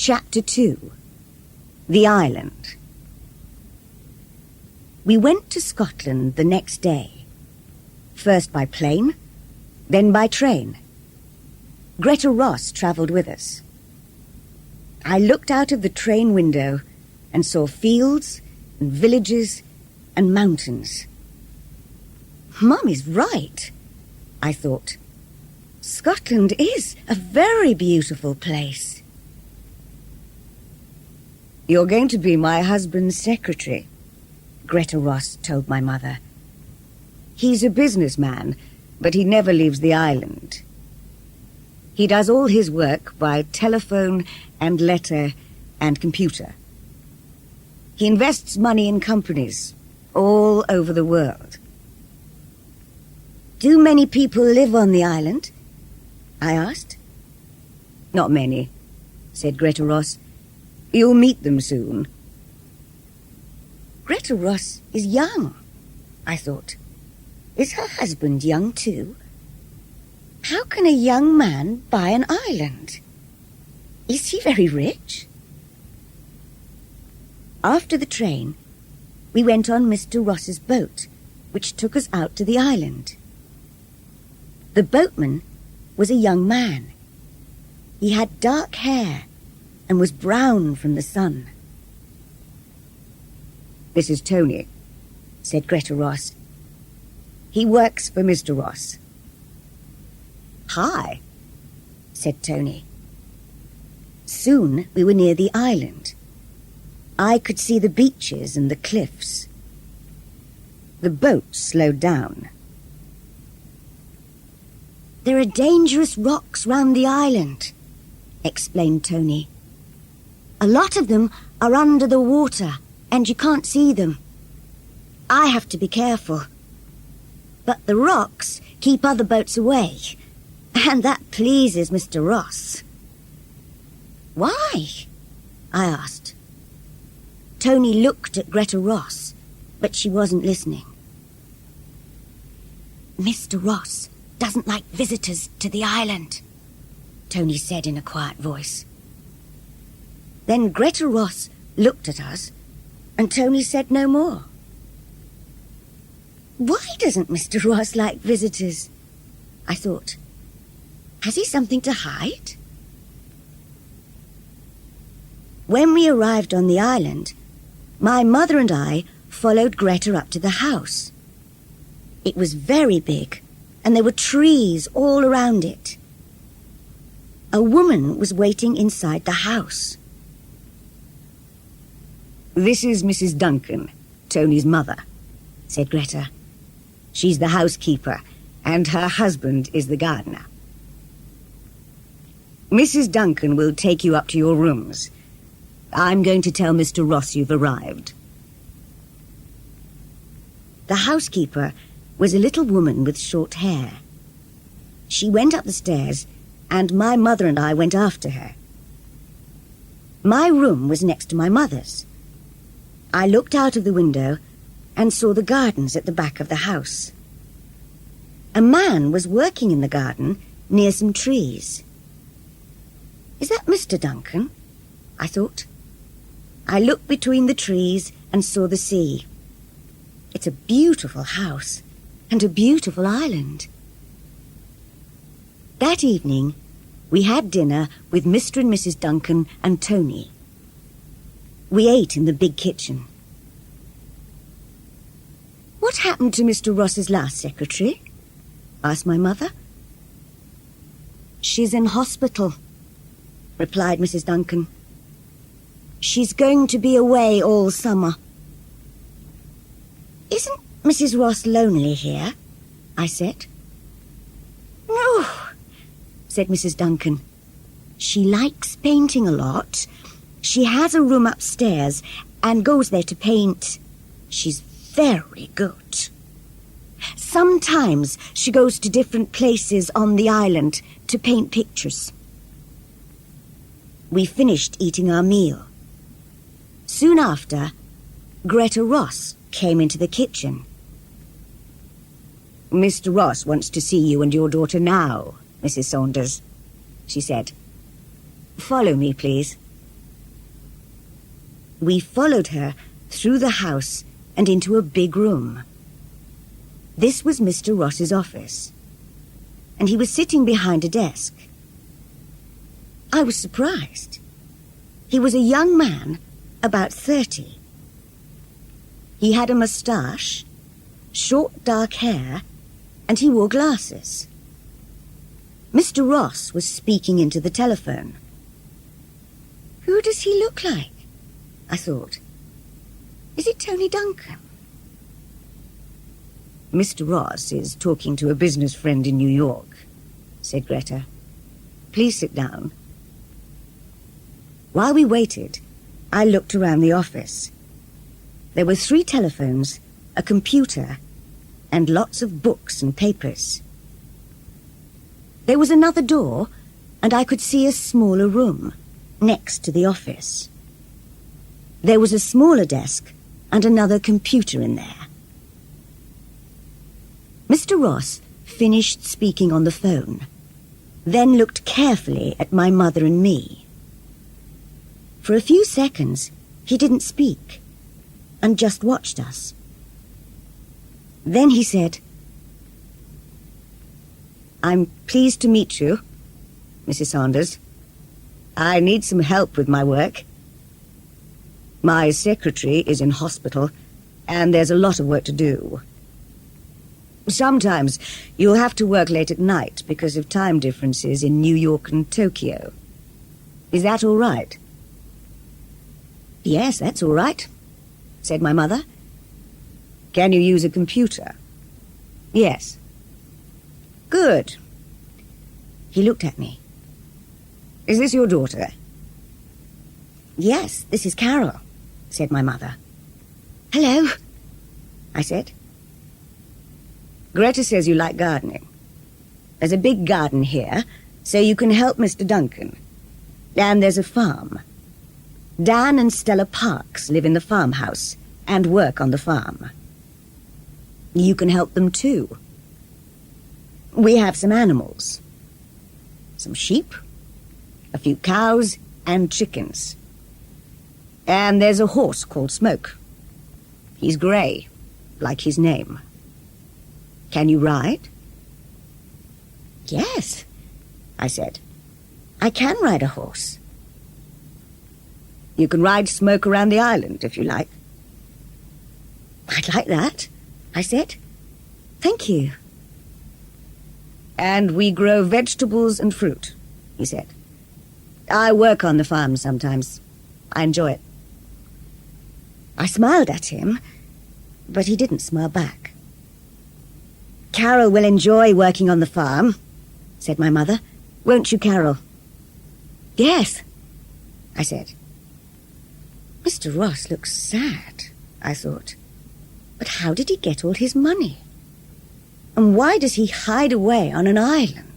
Chapter 2. The Island. We went to Scotland the next day. First by plane, then by train. Greta Ross travelled with us. I looked out of the train window and saw fields and villages and mountains. Mum is right, I thought. Scotland is a very beautiful place. You're going to be my husband's secretary, Greta Ross told my mother. He's a businessman, but he never leaves the island. He does all his work by telephone and letter and computer. He invests money in companies all over the world. Do many people live on the island? I asked. Not many, said Greta Ross. You'll meet them soon. Greta Ross is young, I thought. Is her husband young too? How can a young man buy an island? Is he very rich? After the train, we went on Mr. Ross's boat, which took us out to the island. The boatman was a young man. He had dark hair and was brown from the sun. This is Tony, said Greta Ross. He works for Mr. Ross. Hi, said Tony. Soon we were near the island. I could see the beaches and the cliffs. The boat slowed down. There are dangerous rocks round the island, explained Tony. A lot of them are under the water, and you can't see them. I have to be careful. But the rocks keep other boats away, and that pleases Mr. Ross. Why? I asked. Tony looked at Greta Ross, but she wasn't listening. Mr. Ross doesn't like visitors to the island, Tony said in a quiet voice. Then Greta Ross looked at us, and Tony said no more. Why doesn't Mr. Ross like visitors? I thought. Has he something to hide? When we arrived on the island, my mother and I followed Greta up to the house. It was very big, and there were trees all around it. A woman was waiting inside the house. This is Mrs. Duncan, Tony's mother, said Greta. She's the housekeeper, and her husband is the gardener. Mrs. Duncan will take you up to your rooms. I'm going to tell Mr. Ross you've arrived. The housekeeper was a little woman with short hair. She went up the stairs, and my mother and I went after her. My room was next to my mother's. I looked out of the window and saw the gardens at the back of the house. A man was working in the garden near some trees. Is that Mr. Duncan? I thought. I looked between the trees and saw the sea. It's a beautiful house and a beautiful island. That evening, we had dinner with Mr. and Mrs. Duncan and Tony. We ate in the big kitchen. What happened to Mr. Ross's last secretary? Asked my mother. She's in hospital, replied Mrs. Duncan. She's going to be away all summer. Isn't Mrs. Ross lonely here? I said. No, said Mrs. Duncan. She likes painting a lot. She has a room upstairs and goes there to paint. She's very good. Sometimes she goes to different places on the island to paint pictures. We finished eating our meal. Soon after, Greta Ross came into the kitchen. Mr. Ross wants to see you and your daughter now, Mrs. Saunders, she said. Follow me, please. We followed her through the house and into a big room. This was Mr. Ross's office, and he was sitting behind a desk. I was surprised. He was a young man, about 30. He had a moustache, short dark hair, and he wore glasses. Mr. Ross was speaking into the telephone. Who does he look like? I thought. Is it Tony Duncan? Mr. Ross is talking to a business friend in New York, said Greta. Please sit down. While we waited, I looked around the office. There were 3 telephones, a computer, and lots of books and papers. There was another door, and I could see a smaller room next to the office. There was a smaller desk and another computer in there. Mr. Ross finished speaking on the phone, then looked carefully at my mother and me. For a few seconds, he didn't speak, and just watched us. Then he said, "I'm pleased to meet you, Mrs. Saunders. I need some help with my work. My secretary is in hospital, and there's a lot of work to do. Sometimes you'll have to work late at night because of time differences in New York and Tokyo. Is that all right?" "Yes, that's all right," said my mother. "Can you use a computer?" "Yes." "Good." He looked at me. "Is this your daughter?" "Yes, this is Carol," said my mother. "Hello," I said. "Greta says you like gardening. There's a big garden here, so you can help Mr. Duncan. And there's a farm. Dan and Stella Parks live in the farmhouse and work on the farm. You can help them too. We have some animals. Some sheep, a few cows, and chickens. And there's a horse called Smoke. He's grey, like his name. Can you ride?" "Yes," I said. "I can ride a horse." "You can ride Smoke around the island, if you like." "I'd like that," I said. "Thank you." "And we grow vegetables and fruit," he said. "I work on the farm sometimes. I enjoy it." I smiled at him, but he didn't smile back. "Carol will enjoy working on the farm," said my mother. "Won't you, Carol?" "Yes," I said. Mr. Ross looks sad, I thought. But how did he get all his money? And why does he hide away on an island?